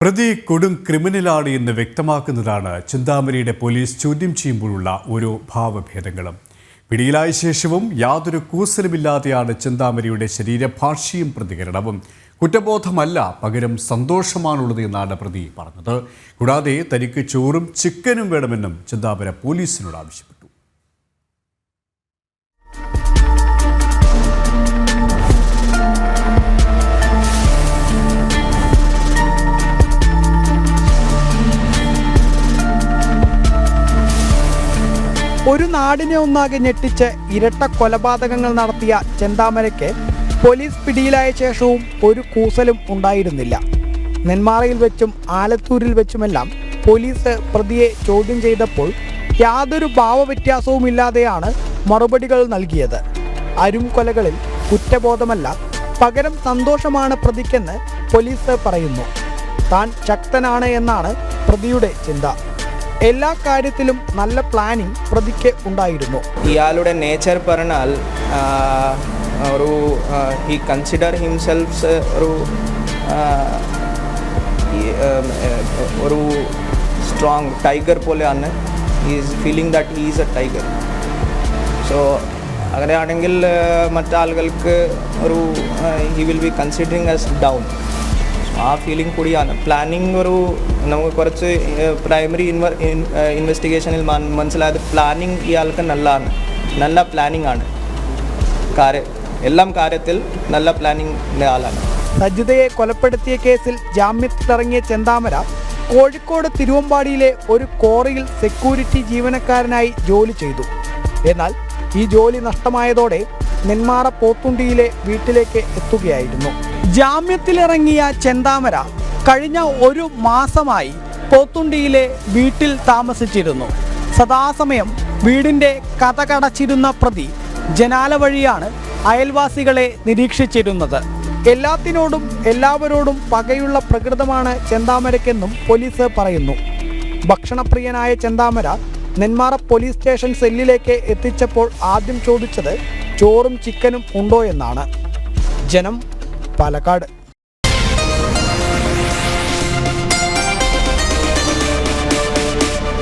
പ്രതി കൊടും ക്രിമിനലാണ് എന്ന് വ്യക്തമാക്കുന്നതാണ് ചിന്താമണിയുടെ പോലീസ് ചോദ്യം ചെയ്യുമ്പോഴുള്ള ഓരോ ഭാവഭേദങ്ങളും. പിടിയിലായ ശേഷവും യാതൊരു കൂസലുമില്ലാതെയാണ് ചിന്താമണിയുടെ ശരീരഭാഷയും പ്രതികരണവും. കുറ്റബോധമല്ല, പകരം സന്തോഷമാണുള്ളത് എന്നാണ് പ്രതി പറഞ്ഞത്. കൂടാതെ തനിക്ക് ചോറും ചിക്കനും വേണമെന്നും ചിന്താമര പോലീസിനോട് ആവശ്യപ്പെട്ടു. ഒരു നാടിനെ ഒന്നാകെ ഞെട്ടിച്ച് ഇരട്ട കൊലപാതകങ്ങൾ നടത്തിയ ചെന്താമരയ്ക്ക് പോലീസ് പിടിയിലായ ശേഷവും ഒരു കൂസലും ഉണ്ടായിരുന്നില്ല. നെന്മാറയിൽ വെച്ചും ആലത്തൂരിൽ വെച്ചുമെല്ലാം പോലീസ് പ്രതിയെ ചോദ്യം ചെയ്തപ്പോൾ യാതൊരു ഭാവവ്യത്യാസവുമില്ലാതെയാണ് മറുപടികൾ നൽകിയത്. അരും കൊലകളിൽ കുറ്റബോധമല്ല, പകരം സന്തോഷമാണ് പ്രതിക്കെന്ന് പോലീസ് പറയുന്നു. താൻ ശക്തനാണ് എന്നാണ് പ്രതിയുടെ ചിന്ത. എല്ലാ കാര്യത്തിലും നല്ല പ്ലാനിങ് പ്രതിക്ക് ഉണ്ടായിരുന്നു. ഇയാളുടെ നേച്ചർ പറഞ്ഞാൽ ഹി കൺസിഡർ ഹിംസെൽഫ് ഒരു സ്ട്രോങ് ടൈഗർ പോലെയാണ്. He is feeling that he is A tiger. So അങ്ങനെയാണെങ്കിൽ മറ്റാളുകൾക്ക് ഒരു he will be considering as down. ആ ഫീലിംഗ് കൂടിയാണ്. പ്ലാനിങ് നമുക്ക് കുറച്ച് പ്രൈമറി ഇൻവെസ്റ്റിഗേഷനിൽ മനസ്സിലായത് പ്ലാനിങ് ഇയാൾക്ക് നല്ല പ്ലാനിങ് ആണ്. എല്ലാം കാര്യത്തിൽ നല്ല പ്ലാനിങ്ങിൻ്റെ ആളാണ്. സജിതയെ കൊലപ്പെടുത്തിയ കേസിൽ ജാമ്യത്തിലിറങ്ങിയ ചെന്താമര കോഴിക്കോട് തിരുവമ്പാടിയിലെ ഒരു ക്വാറിയിൽ സെക്യൂരിറ്റി ജീവനക്കാരനായി ജോലി ചെയ്തു. എന്നാൽ ഈ ജോലി നഷ്ടമായതോടെ നെന്മാറ പോത്തുണ്ടിയിലെ വീട്ടിലേക്ക് എത്തുകയായിരുന്നു. ജാമ്യത്തിലിറങ്ങിയ ചെന്താമര കഴിഞ്ഞ ഒരു മാസമായി പോത്തുണ്ടിയിലെ വീട്ടിൽ താമസിച്ചിരുന്നു. സദാസമയം വീടിൻ്റെ കതകടച്ചിരുന്ന പ്രതി ജനാല വഴിയാണ് അയൽവാസികളെ നിരീക്ഷിച്ചിരുന്നത്. എല്ലാത്തിനോടും എല്ലാവരോടും പകയുള്ള പ്രകൃതമാണ് ചെന്താമരയ്ക്കെന്നും പോലീസ് പറയുന്നു. ഭക്ഷണപ്രിയനായ ചെന്താമര നെന്മാറ പോലീസ് സ്റ്റേഷൻ സെല്ലിലേക്ക് എത്തിച്ചപ്പോൾ ആദ്യം ചോദിച്ചത് ചോറും ചിക്കനും ഉണ്ടോ എന്നാണ്. ജനം, പാലക്കാട്.